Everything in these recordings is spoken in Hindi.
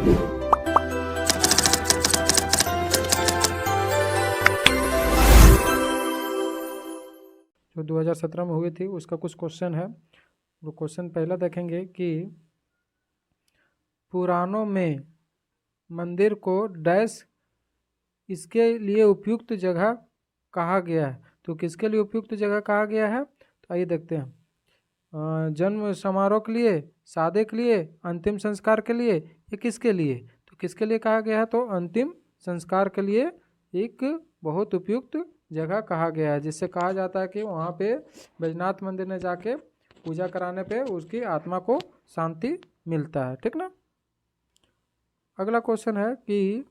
जो 2017 में हुई थी उसका कुछ क्वेश्चन है। वो क्वेश्चन पहला देखेंगे कि पुराणों में मंदिर को डैश इसके लिए उपयुक्त जगह कहा गया है। तो किसके लिए उपयुक्त जगह कहा गया है, तो आइए देखते हैं। जन्म समारोह के लिए, शादी के लिए, अंतिम संस्कार के लिए, या किसके लिए? तो किसके लिए कहा गया है, तो अंतिम संस्कार के लिए एक बहुत उपयुक्त जगह कहा गया है, जिससे कहा जाता है कि वहाँ पे बैजनाथ मंदिर में जाके पूजा कराने पे उसकी आत्मा को शांति मिलता है। ठीक ना। अगला क्वेश्चन है कि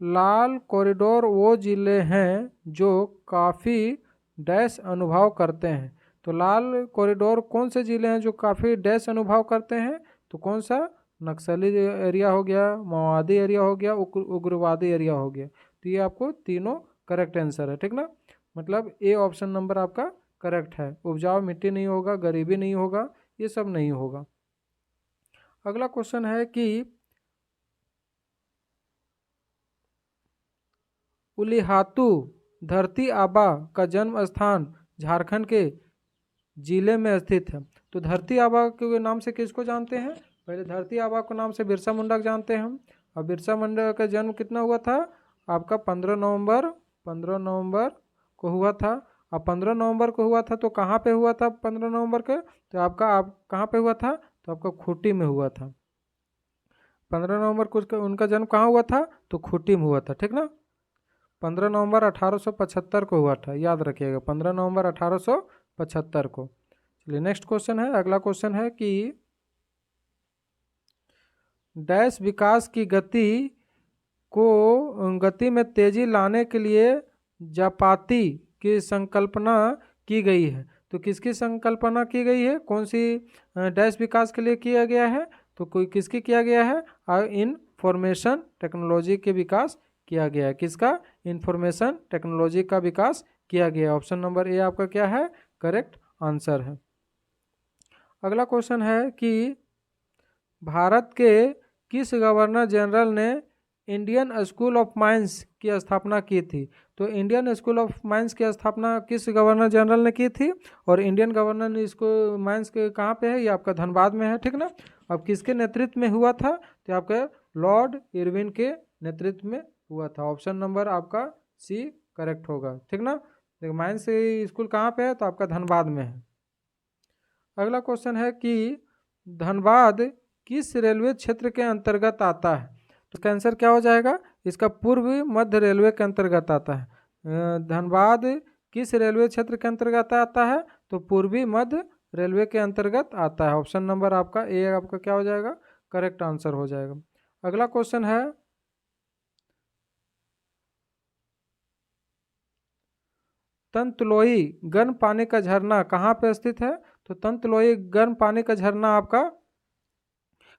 लाल कॉरिडोर वो जिले हैं जो काफ़ी डैश अनुभव करते हैं। तो लाल कॉरिडोर कौन से जिले हैं जो काफ़ी डैश अनुभव करते हैं? तो कौन सा? नक्सली एरिया हो गया, माओवादी एरिया हो गया, उग्रवादी एरिया हो गया। तो ये आपको तीनों करेक्ट आंसर है। ठीक ना। मतलब ए ऑप्शन नंबर आपका करेक्ट है। उपजाऊ मिट्टी नहीं होगा, गरीबी नहीं होगा, ये सब नहीं होगा। अगला क्वेश्चन है कि उलिहातू धरती आबा का जन्म स्थान झारखंड के जिले में स्थित है। तो धरती आबा के नाम से किसको जानते हैं? पहले धरती आबा को नाम से बिरसा मुंडा को जानते हैं हम। और बिरसा मुंडा का जन्म कितना हुआ था? आपका 15 नवंबर को हुआ था। अब 15 नवंबर को हुआ था तो कहाँ पे हुआ था 15 नवंबर के? तो आपका कहाँ पे हुआ था? तो आपका खूंटी में हुआ था। 15 नवंबर को उनका जन्म कहाँ हुआ था? तो खूंटी में हुआ था। ठीक ना। 15 नवंबर 1875 को हुआ था, याद रखिएगा, 15 नवंबर 1875 को। चलिए नेक्स्ट क्वेश्चन है। अगला क्वेश्चन है कि डैश विकास की गति में तेजी लाने के लिए जापाती की संकल्पना की गई है। तो किसकी संकल्पना की गई है? कौन सी डैश विकास के लिए किया गया है? तो कोई किसकी किया गया है? इंफॉर्मेशन टेक्नोलॉजी के विकास किया गया है। किसका? इंफॉर्मेशन टेक्नोलॉजी का विकास किया गया है। ऑप्शन नंबर ए आपका क्या है? करेक्ट आंसर है। अगला क्वेश्चन है कि भारत के किस गवर्नर जनरल ने इंडियन स्कूल ऑफ माइंस की स्थापना की थी? तो इंडियन स्कूल ऑफ माइंस की स्थापना किस गवर्नर जनरल ने की थी? और इंडियन गवर्नर ने इसको माइंस के कहाँ पे है? ये आपका धनबाद में है। ठीक ना। अब किसके नेतृत्व में हुआ था? तो आपके लॉर्ड इरविन के नेतृत्व में हुआ था। ऑप्शन नंबर आपका सी करेक्ट होगा। ठीक ना। देखो माइंस स्कूल कहाँ पे है? तो आपका धनबाद में है। अगला क्वेश्चन है कि धनबाद किस रेलवे क्षेत्र के अंतर्गत आता है? तो इसका आंसर क्या हो जाएगा? इसका पूर्व मध्य रेलवे के अंतर्गत आता है। धनबाद किस रेलवे क्षेत्र के अंतर्गत आता है? तो पूर्वी मध्य रेलवे के अंतर्गत आता है। ऑप्शन नंबर आपका ए आपका क्या हो जाएगा? करेक्ट आंसर हो जाएगा। अगला क्वेश्चन है तंतलोई गर्म पानी का झरना कहाँ पे स्थित है? तो तंतलोई गर्म पानी का झरना आपका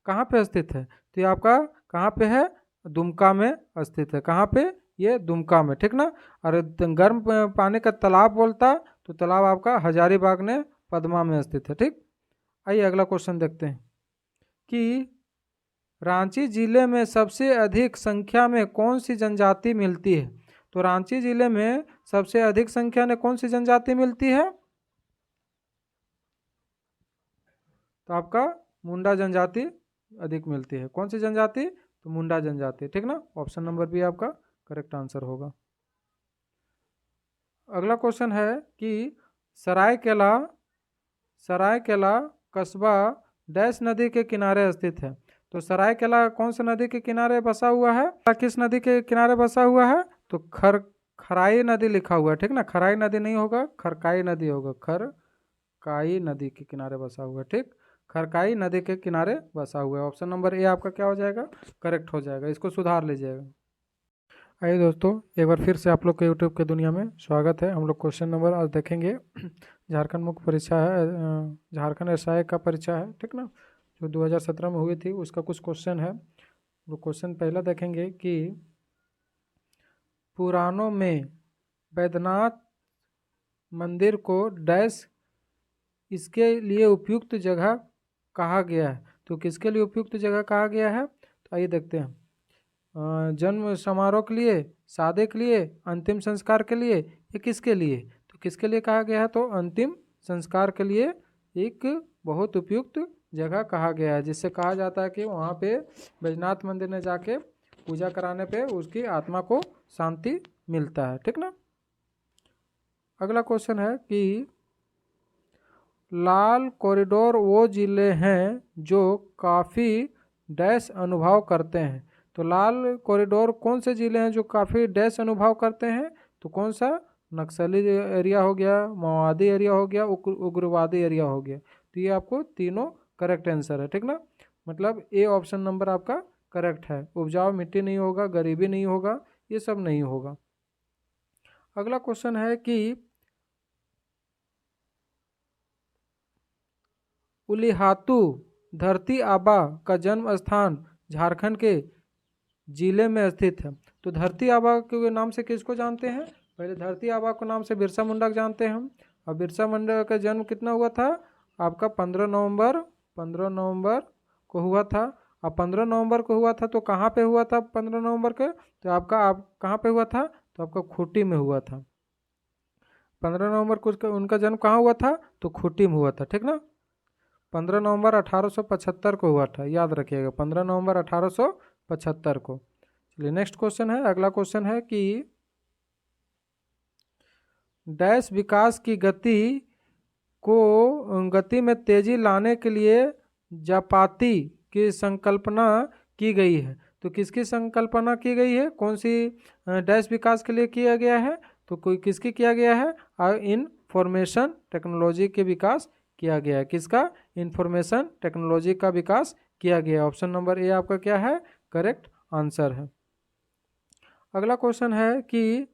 कहाँ पे स्थित है? तो ये आपका कहाँ पे है? दुमका में स्थित है। कहाँ पे? ये दुमका में। ठीक ना। और गर्म पानी का तालाब बोलता तो तालाब आपका हजारीबाग ने पद्मा में स्थित है। ठीक। आइए अगला क्वेश्चन देखते हैं कि रांची जिले में सबसे अधिक संख्या में कौन सी जनजाति मिलती है? तो रांची जिले में सबसे अधिक संख्या में कौन सी जनजाति मिलती है? तो आपका मुंडा जनजाति अधिक मिलती है। कौन सी जनजाति? तो मुंडा जनजाति। ठीक ना। ऑप्शन नंबर बी आपका करेक्ट आंसर होगा। अगला क्वेश्चन है कि सरायकेला सरायकेला कस्बा डैश नदी के किनारे स्थित है। तो सरायकेला कौन सी नदी के किनारे बसा हुआ है? किस नदी के किनारे बसा हुआ है? तो खराई नदी लिखा हुआ है। ठीक ना। खराई नदी नहीं होगा, खरकाई नदी होगा। खरकाई नदी के किनारे बसा हुआ है। ठीक। खरकाई नदी के किनारे बसा हुआ है। ऑप्शन नंबर ए आपका क्या हो जाएगा? करेक्ट हो जाएगा। इसको सुधार लीजिएगा। आइए दोस्तों, एक बार फिर से आप लोग के यूट्यूब के दुनिया में स्वागत है। हम लोग क्वेश्चन नंबर आज देखेंगे। झारखंड मुख्य परीक्षा है, झारखंड एसआई का परीक्षा है। ठीक ना। जो 2017 में हुई थी उसका कुछ क्वेश्चन है। वो क्वेश्चन पहला देखेंगे कि पुराणों में बैद्यनाथ मंदिर को डैश इसके लिए उपयुक्त जगह कहा गया है। तो किसके लिए उपयुक्त जगह कहा गया है? तो आइए देखते हैं। जन्म समारोह के लिए, शादी के लिए, अंतिम संस्कार के लिए, या किसके लिए? तो किसके लिए कहा गया है? तो अंतिम संस्कार के लिए एक बहुत उपयुक्त जगह कहा गया है, जिससे कहा जाता है कि वहाँ पे बैजनाथ मंदिर में जाके पूजा कराने पे उसकी आत्मा को शांति मिलता है। ठीक ना। अगला क्वेश्चन है कि लाल कॉरिडोर वो जिले हैं जो काफ़ी डैश अनुभव करते हैं। तो लाल कॉरिडोर कौन से जिले हैं जो काफ़ी डैश अनुभव करते हैं? तो कौन सा? नक्सली एरिया हो गया, माओवादी एरिया हो गया, उग्रवादी एरिया हो गया। तो ये आपको तीनों करेक्ट आंसर है। ठीक ना। मतलब ए ऑप्शन नंबर आपका करेक्ट है। उपजाऊ मिट्टी नहीं होगा, गरीबी नहीं होगा, ये सब नहीं होगा। अगला क्वेश्चन है कि उलिहातू धरती आबा का जन्म स्थान झारखंड के जिले में स्थित है। तो धरती आबा के नाम से किसको जानते हैं? पहले धरती आबा को नाम से बिरसा मुंडा को जानते हैं हम। और बिरसा मुंडा का जन्म कितना हुआ था? आपका 15 नवंबर को हुआ था। अब 15 नवंबर को हुआ था तो कहाँ पे हुआ था 15 नवंबर के? तो आपका कहाँ पे हुआ था? तो आपका खूंटी में हुआ था। 15 नवंबर को उनका जन्म कहाँ हुआ था? तो खूंटी में हुआ था। ठीक ना। 15 नवंबर 1875 को हुआ था, याद रखिएगा, 15 नवंबर 1875 को। चलिए नेक्स्ट क्वेश्चन है। अगला क्वेश्चन है कि डैश विकास की गति में तेजी लाने के लिए जापाती की संकल्पना की गई है। तो किसकी संकल्पना की गई है? कौन सी डैश विकास के लिए किया गया है? तो कोई किसकी किया गया है? इंफॉर्मेशन टेक्नोलॉजी के विकास किया गया है। किसका? इंफॉर्मेशन टेक्नोलॉजी का विकास किया गया है। ऑप्शन नंबर ए आपका क्या है? करेक्ट आंसर है। अगला क्वेश्चन है कि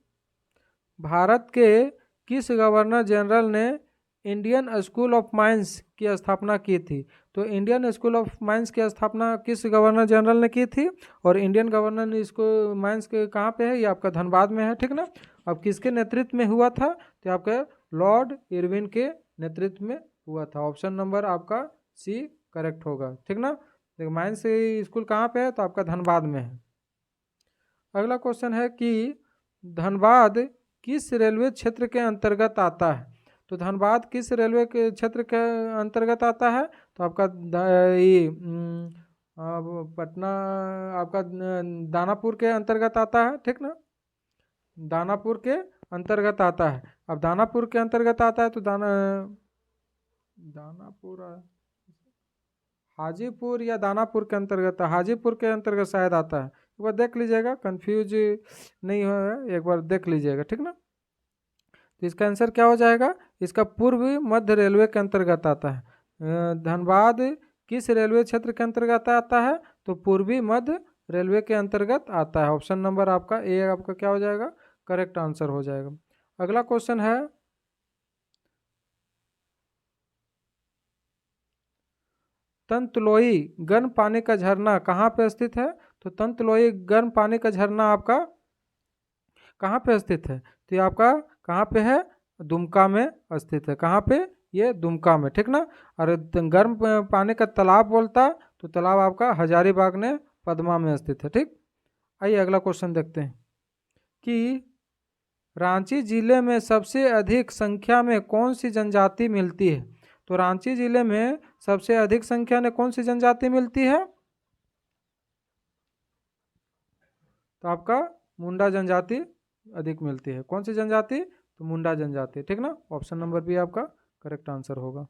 भारत के किस गवर्नर जनरल ने इंडियन स्कूल ऑफ माइंस की स्थापना की थी? तो इंडियन स्कूल ऑफ माइंस की स्थापना किस गवर्नर जनरल ने की थी? और इंडियन गवर्नर ने इसको माइंस के कहाँ पे है? ये आपका धनबाद में है। ठीक ना। अब किसके नेतृत्व में हुआ था? तो आपका लॉर्ड इरविन के नेतृत्व में हुआ था। ऑप्शन नंबर आपका सी करेक्ट होगा। ठीक ना। देखो माइंस स्कूल कहाँ पे है? तो आपका धनबाद में है। अगला क्वेश्चन है कि धनबाद किस रेलवे क्षेत्र के अंतर्गत आता है? तो धनबाद किस रेलवे के क्षेत्र के अंतर्गत आता है? तो आपका पटना, आपका दानापुर के अंतर्गत आता है। ठीक ना। दानापुर के अंतर्गत आता है। अब दानापुर के अंतर्गत आता है तो दानापुर हाजीपुर या दानापुर के अंतर्गत, हाजीपुर के अंतर्गत शायद आता है। एक बार देख लीजिएगा, कंफ्यूज नहीं हो, एक बार देख लीजिएगा। ठीक ना। तो इसका आंसर क्या हो जाएगा? इसका पूर्व मध्य रेलवे के अंतर्गत आता है। धनबाद किस रेलवे क्षेत्र के अंतर्गत आता है? तो पूर्वी मध्य रेलवे के अंतर्गत आता है। ऑप्शन नंबर आपका ए आपका क्या हो जाएगा? करेक्ट आंसर हो जाएगा। अगला क्वेश्चन है तंतलोई गर्म पानी का झरना कहाँ पे स्थित है? तो तंतलोई गर्म पानी का झरना आपका कहाँ पे स्थित है? तो ये आपका कहाँ पे है? दुमका में स्थित है। कहाँ पे? ये दुमका में। ठीक ना। और गर्म पानी का तालाब बोलता तो तालाब आपका हजारीबाग ने पद्मा में स्थित है। ठीक। आइए अगला क्वेश्चन देखते हैं कि रांची जिले में सबसे अधिक संख्या में कौन सी जनजाति मिलती है? तो रांची जिले में सबसे अधिक संख्या में कौन सी जनजाति मिलती है? तो आपका मुंडा जनजाति अधिक मिलती है। कौन सी जनजाति? तो मुंडा जनजाति। ठीक ना। ऑप्शन नंबर बी आपका करेक्ट आंसर होगा।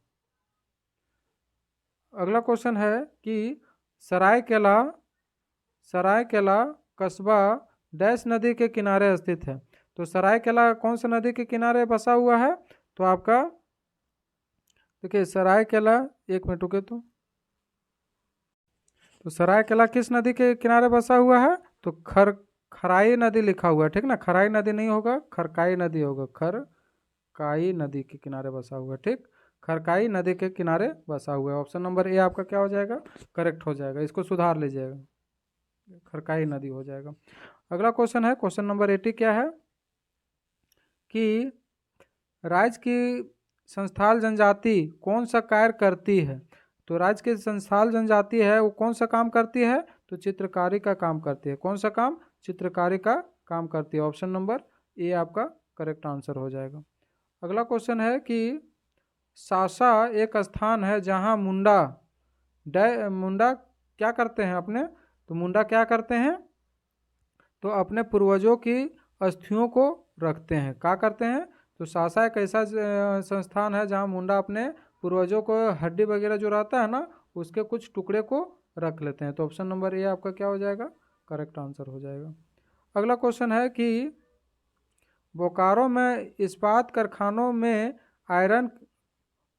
अगला क्वेश्चन है कि सरायकेला सरायकेला कस्बा डैश नदी के किनारे स्थित है। तो सरायकेला कौन सा नदी के किनारे बसा हुआ है? तो आपका देखिए सरायकेला, एक मिनट रुके तो सरायकेला किस नदी के किनारे बसा हुआ है? तो खराई नदी लिखा हुआ है। ठीक ना। खराई नदी नहीं होगा, खरकाई नदी होगा। खरकाई नदी के किनारे बसा हुआ है। ठीक। खरकाई नदी के किनारे बसा हुआ है। ऑप्शन नंबर ए आपका क्या हो जाएगा? करेक्ट हो जाएगा। इसको सुधार लीजिएगा, खरकाई नदी हो जाएगा। अगला क्वेश्चन है क्वेश्चन नंबर 80 क्या है कि राज्य की संस्थाल जनजाति कौन सा कार्य करती है? तो राज्य की संथाल जनजाति है वो कौन सा काम करती है? तो चित्रकारी का काम करती है। कौन सा काम? चित्रकारी का काम करती है। ऑप्शन नंबर ए आपका करेक्ट आंसर हो जाएगा। अगला क्वेश्चन है कि सासा एक स्थान है जहां मुंडा क्या करते हैं अपने? तो मुंडा क्या करते हैं? तो अपने पूर्वजों की अस्थियों को रखते हैं। क्या करते हैं? तो सासा एक ऐसा संस्थान है जहां मुंडा अपने पूर्वजों को हड्डी वगैरह जो रहता है ना उसके कुछ टुकड़े को रख लेते हैं। तो ऑप्शन नंबर ए आपका क्या हो जाएगा? करेक्ट आंसर हो जाएगा। अगला क्वेश्चन है कि बोकारो में इस्पात कारखानों में आयरन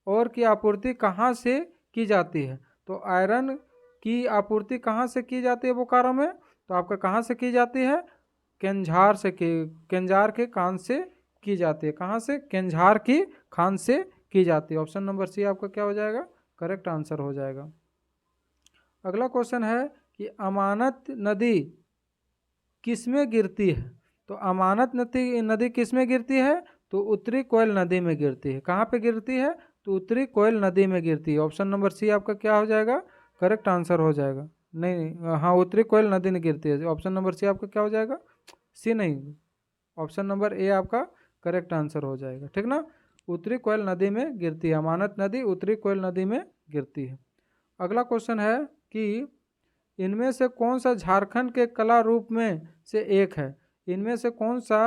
और की आपूर्ति कहाँ से की जाती है? तो आयरन की आपूर्ति कहाँ से की जाती है बोकारो में? तो आपका कहाँ से की जाती है? केंझार के खान से की जाती है। कहाँ से? केंझार की खान से की जाती है। ऑप्शन नंबर सी आपका क्या हो जाएगा? करेक्ट आंसर हो जाएगा। अगला क्वेश्चन है कि अमानत नदी किसमें गिरती है? तो अमानत नदी किसमें गिरती है? तो उत्तरी कोयल नदी में गिरती है। कहाँ पे गिरती है? तो उत्तरी कोयल नदी में गिरती है। ऑप्शन नंबर सी आपका क्या हो जाएगा? करेक्ट आंसर हो जाएगा। नहीं, हाँ, उत्तरी कोयल नदी में गिरती है। ऑप्शन नंबर सी आपका क्या हो जाएगा? सी नहीं, ऑप्शन नंबर ए आपका करेक्ट आंसर हो जाएगा। ठीक ना? उत्तरी कोयल नदी में गिरती है। अमानत नदी उत्तरी कोयल नदी में गिरती है। अगला क्वेश्चन है कि इनमें से कौन सा झारखंड के कला रूप में से एक है? इनमें से कौन सा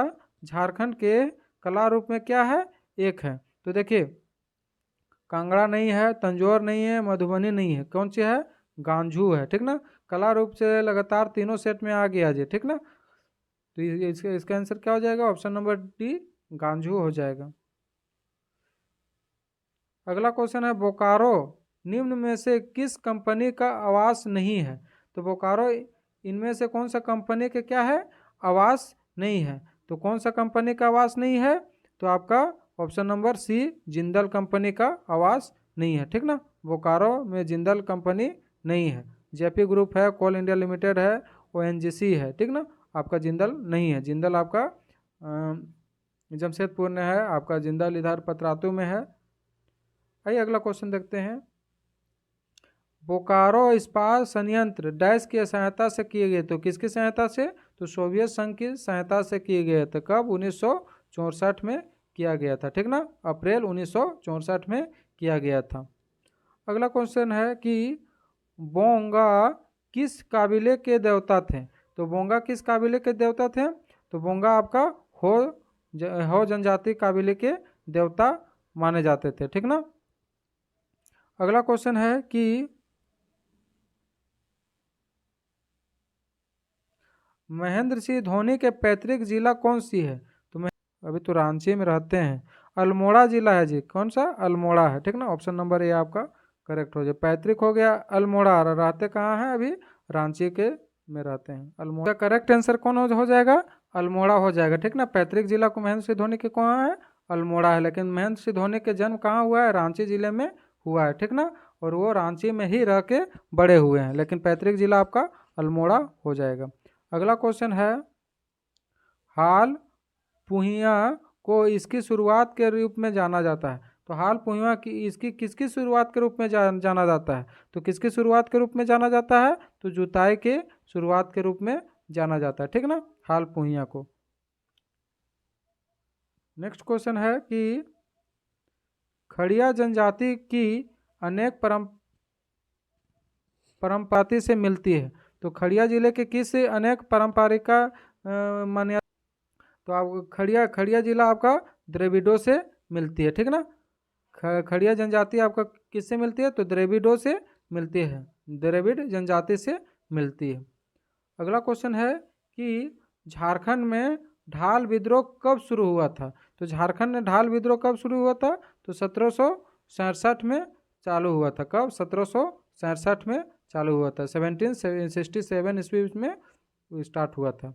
झारखंड के कला रूप में क्या है? एक है। तो देखिए, कांगड़ा नहीं है, तंजौर नहीं है, मधुबनी नहीं है, कौन सी है? गांजू है। ठीक ना? कला रूप से लगातार तीनों सेट में आ गया जी। ठीक ना? तो इसका आंसर क्या हो जाएगा? ऑप्शन नंबर डी गांजू हो जाएगा। अगला क्वेश्चन है बोकारो निम्न में से किस कंपनी का आवास नहीं है? तो बोकारो इनमें से कौन सा कंपनी के क्या है? आवास नहीं है। तो कौन सा कंपनी का आवास नहीं है? तो आपका option number C Jindal company का आवास नहीं है। ठीक ना? बोकारो में जिंदल कंपनी नहीं है। जेपी ग्रुप है, कोल इंडिया लिमिटेड है, ओएनजीसी है। ठीक ना? आपका जिंदल नहीं है। जिंदल आपका जमशेदपुर में है, आपका जिंदल इधर पतरातू में है। आइए अगला क्वेश्चन देखते हैं। बोकारो इस्पात संयंत्र डैश की सहायता से किए गए। तो किसकी सहायता से? तो सोवियत संघ की सहायता से किए गए थे। कब? 1964 में किया गया था। ठीक ना? अप्रैल 1964 में किया गया था। अगला क्वेश्चन है कि बोंगा किस काबिले के देवता थे? तो बोंगा किस काबिले के देवता थे? तो बोंगा आपका हो जनजाति काबिले के देवता माने जाते थे। ठीक ना? अगला क्वेश्चन है कि महेंद्र सिंह धोनी के पैतृक जिला कौन सी है? तो मैं अभी तो रांची में रहते हैं। अल्मोड़ा जिला है जी। कौन सा? अल्मोड़ा है। ठीक ना? ऑप्शन नंबर ए आपका करेक्ट हो जाए। पैतृक हो गया अल्मोड़ा, रहते कहाँ हैं अभी? रांची के में रहते हैं। अल्मोड़ा करेक्ट आंसर कौन हो जाएगा? अल्मोड़ा हो जाएगा। ठीक ना? पैतृक जिला को महेंद्र सिंह धोनी के कहाँ है? अल्मोड़ा है। लेकिन महेंद्र सिंह धोनी के जन्म कहाँ हुआ है? रांची जिले में हुआ है। ठीक ना? और वो रांची में ही रह के बड़े हुए हैं, लेकिन पैतृक जिला आपका अल्मोड़ा हो जाएगा। अगला क्वेश्चन है हाल पुहिया को इसकी शुरुआत के रूप में जाना जाता है। तो हाल पुहिया की इसकी किसकी शुरुआत के रूप में जाना जाता है? तो किसकी शुरुआत के रूप में जाना जाता है? तो जुताई के शुरुआत के रूप में जाना जाता है। ठीक ना? हाल पुहिया को। नेक्स्ट क्वेश्चन है कि खड़िया जनजाति की अनेक परंपराति से मिलती है। तो खड़िया जिले के किस अनेक पारंपरिक मान्यता? तो आप खड़िया जिला आपका द्रविडों से मिलती है। ठीक ना? खड़िया जनजाति आपका किससे मिलती है? तो द्रविडों से मिलती है। द्रविड़ जनजाति से मिलती है। अगला क्वेश्चन है कि झारखंड में ढाल विद्रोह कब शुरू हुआ था? तो झारखंड में ढाल विद्रोह कब शुरू हुआ था? तो 1767 में चालू हुआ था। कब? 1767 में चालू हुआ था। 1767 ईस्वी में स्टार्ट हुआ था।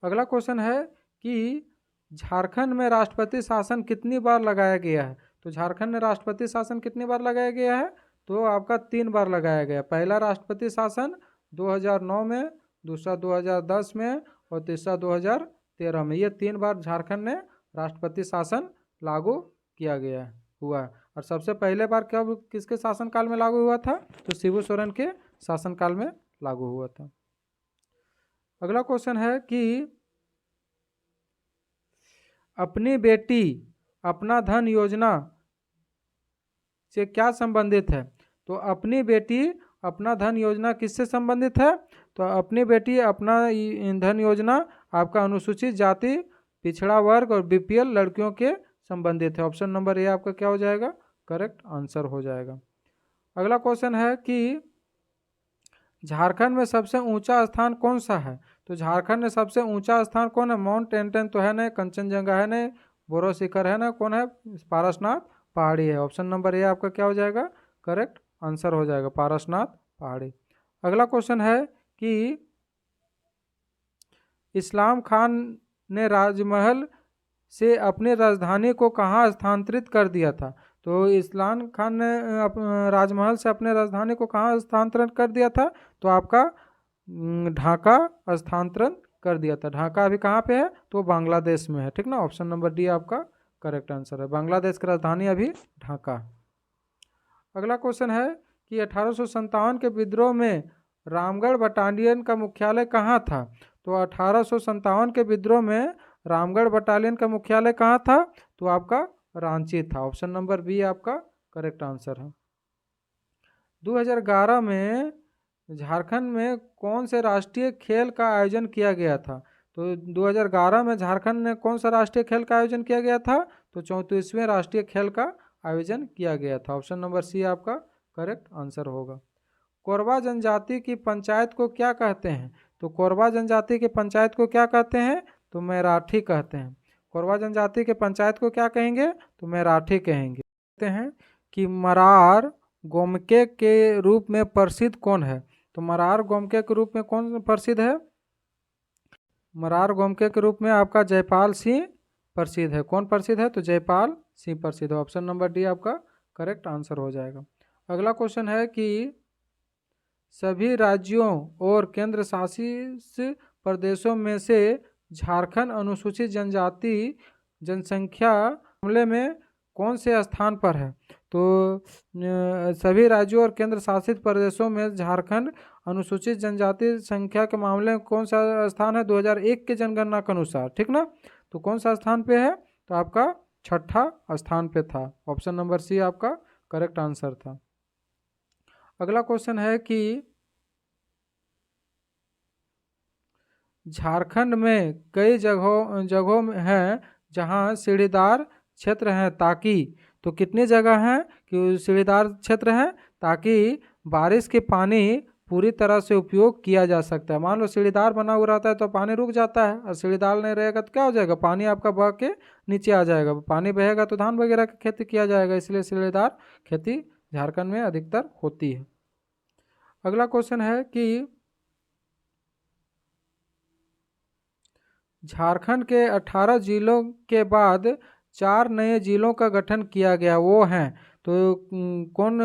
अगला क्वेश्चन है कि झारखंड में राष्ट्रपति शासन कितनी बार लगाया गया है? तो झारखंड में राष्ट्रपति शासन कितनी बार लगाया गया है? तो आपका 3 बार लगाया गया। पहला राष्ट्रपति शासन 2009 में, दूसरा 2010 में और तीसरा 2013 में। ये 3 बार झारखंड में राष्ट्रपति शासन लागू किया गया हुआ है। और सबसे पहले बार कब किसके शासनकाल में लागू हुआ था? तो शिबू सोरेन के शासनकाल में लागू हुआ था। अगला क्वेश्चन है कि अपनी बेटी अपना धन योजना से क्या संबंधित है? तो अपनी बेटी अपना धन योजना किससे संबंधित है? तो अपनी बेटी अपना धन योजना आपका अनुसूचित जाति, पिछड़ा वर्ग और बीपीएल लड़कियों के संबंधित है। ऑप्शन नंबर ए आपका क्या हो जाएगा? करेक्ट आंसर हो जाएगा। अगला क्वेश्चन है कि झारखंड में सबसे ऊंचा स्थान कौन सा है? तो झारखंड में सबसे ऊंचा स्थान कौन है? माउंट टेंटन तो है नहीं, कंचनजंगा है नहीं, बोरो शिखर है ना, कौन है? पारसनाथ पहाड़ी है। ऑप्शन नंबर ए आपका क्या हो जाएगा? करेक्ट आंसर हो जाएगा, पारसनाथ पहाड़ी। अगला क्वेश्चन है कि इस्लाम खान ने राजमहल से अपनी राजधानी को कहाँ स्थानांतरित कर दिया था? तो इस्लाम खान ने राजमहल से अपने राजधानी को कहाँ स्थानांतरण कर दिया था? तो आपका ढाका स्थानांतरण कर दिया था। ढाका अभी कहाँ पे है? तो बांग्लादेश में है, ठीक ना। ऑप्शन नंबर डी आपका करेक्ट आंसर है, बांग्लादेश की राजधानी अभी ढाका। अगला क्वेश्चन है कि 1857 के विद्रोह में रामगढ़ बटालियन का मुख्यालय कहाँ था? तो 1857 के विद्रोह में रामगढ़ बटालियन का मुख्यालय कहाँ था? तो आपका रांची था। ऑप्शन नंबर बी आपका करेक्ट आंसर है। 2011 में झारखंड में कौन से राष्ट्रीय खेल का आयोजन किया गया था? तो 2011 में झारखंड में कौन सा राष्ट्रीय खेल का आयोजन किया गया था? तो 34वें राष्ट्रीय खेल का आयोजन किया गया था। ऑप्शन नंबर सी आपका करेक्ट आंसर होगा। कोरवा जनजाति की पंचायत को क्या कहते हैं? तो कोरवा जनजाति की पंचायत को क्या कहते हैं? तो मराठी कहते हैं। कोरवा जनजाति के पंचायत को क्या कहेंगे? तो मराठी कहेंगे। कहते हैं कि मरार गोमके के रूप में प्रसिद्ध कौन है? तो मरार गोमके के रूप में कौन प्रसिद्ध है? मरार गोमके के रूप में आपका जयपाल सिंह प्रसिद्ध है। कौन प्रसिद्ध है? तो जयपाल सिंह प्रसिद्ध है। ऑप्शन नंबर डी आपका करेक्ट आंसर हो जाएगा। अगला क्वेश्चन है कि सभी राज्यों और केंद्र शासित प्रदेशों में से झारखंड अनुसूचित जनजाति जनसंख्या मामले में कौन से स्थान पर है? तो सभी राज्यों और केंद्र शासित प्रदेशों में झारखंड अनुसूचित जनजाति संख्या के मामले में कौन सा स्थान है? 2001 के जनगणना के अनुसार, ठीक ना। तो कौन सा स्थान पे है? तो आपका छठा स्थान पे था। ऑप्शन नंबर सी आपका करेक्ट आंसर था। अगला क्वेश्चन है कि झारखंड में कई जगहों में हैं जहां सीढ़ीदार क्षेत्र हैं, ताकि तो कितनी जगह हैं कि सीढ़ीदार क्षेत्र हैं ताकि बारिश के पानी पूरी तरह से उपयोग किया जा सकता है। मान लो सीढ़ीदार बना हुआ रहता है तो पानी रुक जाता है, और सीढ़ीदार नहीं रहेगा तो क्या हो जाएगा? पानी आपका बह के नीचे आ जाएगा। पानी बहेगा तो धान वगैरह की खेती किया जाएगा, इसलिए सीढ़ीदार खेती झारखंड में अधिकतर होती है। अगला क्वेश्चन है कि झारखंड के 18 जिलों के बाद 4 नए जिलों का गठन किया गया, वो हैं तो कौन?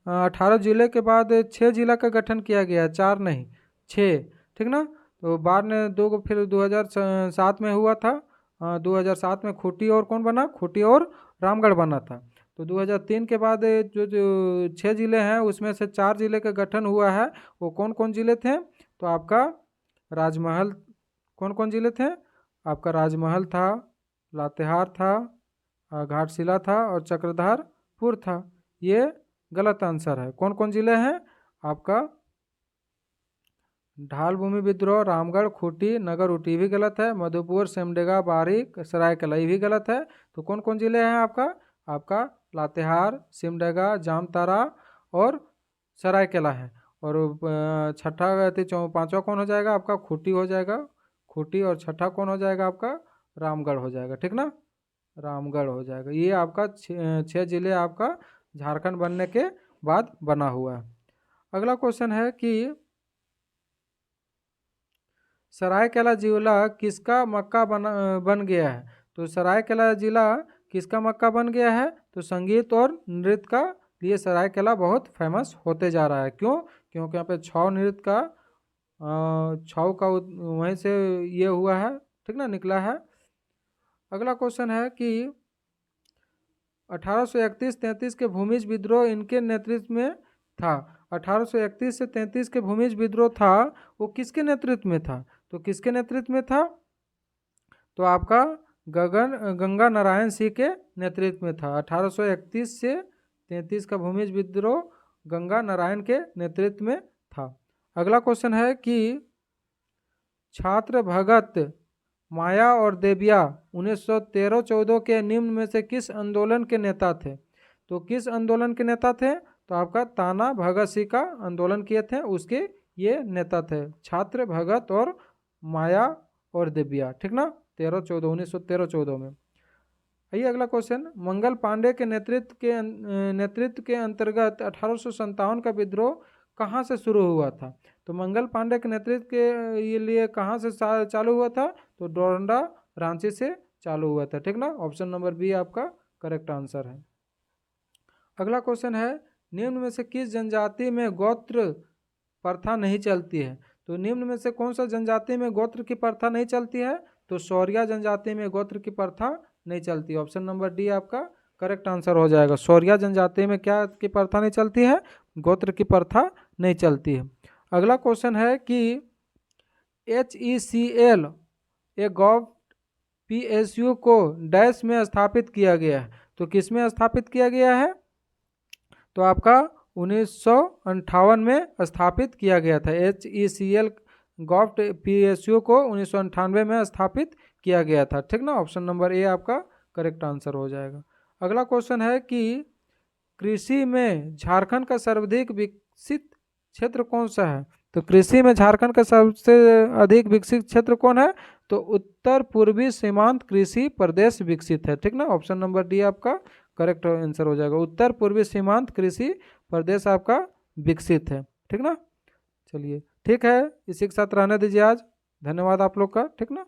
18 जिले के बाद 6 जिला का गठन किया गया, 4 नहीं 6, ठीक ना। तो बाद में दो फिर 2007 में हुआ था। 2007 में खूंटी और कौन बना? खूंटी और रामगढ़ बना था। तो 2003 के बाद जो 6 जिले हैं उसमें से 4 जिले का गठन हुआ है। वो कौन कौन जिले थे? तो आपका राजमहल, कौन कौन जिले थे? आपका राजमहल था, लातेहार था, घाटशिला था और चक्रधरपुर था। ये गलत आंसर है। कौन कौन जिले हैं? आपका ढाल भूमि विद्रोह, रामगढ़, खूंटी, नगर ऊटी भी गलत है, मधुपुर, सिमडेगा, बारिक, सरायकला भी गलत है। तो कौन कौन जिले हैं आपका? आपका लातेहार, सिमडेगा, जामताड़ा और सरायकला है। और छठा पांचवा कौन हो जाएगा? आपका खूंटी हो जाएगा, खूंटी। और छठा कौन हो जाएगा? आपका रामगढ़ हो जाएगा, ठीक ना, रामगढ़ हो जाएगा। ये आपका 6 जिले आपका झारखंड बनने के बाद बना हुआ है। अगला क्वेश्चन है कि सरायकेला जिला किसका मक्का बन गया है? तो सरायकेला जिला किसका मक्का बन गया है? तो संगीत और नृत्य का लिए सरायकेला बहुत फेमस होते जा रहा है। क्यों? क्योंकि यहाँ पे छऊ नृत्य का छऊ का वहीं से ये हुआ है, ठीक ना, निकला है। अगला क्वेश्चन है कि 1831-33 के भूमिज विद्रोह इनके नेतृत्व में था। 1831 से 33 के भूमिज विद्रोह था, वो किसके नेतृत्व में था? तो किसके नेतृत्व में था? तो आपका गंगा नारायण सिंह के नेतृत्व में था। 1831 से 33 का भूमिज विद्रोह गंगा नारायण के नेतृत्व में था। अगला क्वेश्चन है कि छात्र भगत माया और देबिया 1913-14 के निम्न में से किस आंदोलन के नेता थे? तो किस आंदोलन के नेता थे? तो आपका ताना भगत सिंह का आंदोलन किए थे, उसके ये नेता थे, छात्र भगत और माया और देबिया, ठीक ना, 1913-14 में। आइए अगला क्वेश्चन, मंगल पांडे के नेतृत्व के अंतर्गत 1857 का विद्रोह कहाँ से शुरू हुआ था? तो मंगल पांडे के नेतृत्व के लिए कहाँ से चालू हुआ था? तो डोरंडा रांची से चालू हुआ था, ठीक ना, ऑप्शन नंबर बी आपका करेक्ट आंसर है। अगला क्वेश्चन है, निम्न में से किस जनजाति में गोत्र प्रथा नहीं चलती है? तो निम्न में से कौन सा जनजाति में गोत्र की प्रथा नहीं चलती है? तो शौरिया जनजाति में गोत्र की प्रथा नहीं चलती, ऑप्शन नंबर डी आपका करेक्ट आंसर हो जाएगा। शौरिया जनजाति में क्या की प्रथा नहीं चलती है? गोत्र की प्रथा नहीं चलती है। अगला क्वेश्चन है कि HECL ए गॉव PSU को डैश में स्थापित किया गया है, तो किस में स्थापित किया गया है? तो आपका 1958 में स्थापित किया गया था। HECL गॉव PSU को 1998 में स्थापित किया गया था, ठीक ना, ऑप्शन नंबर ए आपका करेक्ट आंसर हो जाएगा। अगला क्वेश्चन है कि कृषि में झारखंड का सर्वाधिक विकसित क्षेत्र कौन सा है? तो कृषि में झारखंड का सबसे अधिक विकसित क्षेत्र कौन है? तो उत्तर पूर्वी सीमांत कृषि प्रदेश विकसित है, ठीक ना, ऑप्शन नंबर डी आपका करेक्ट आंसर हो जाएगा। उत्तर पूर्वी सीमांत कृषि प्रदेश आपका विकसित है, ठीक ना। चलिए ठीक है, इसी के साथ रहने दीजिए आज। धन्यवाद आप लोग का, ठीक ना।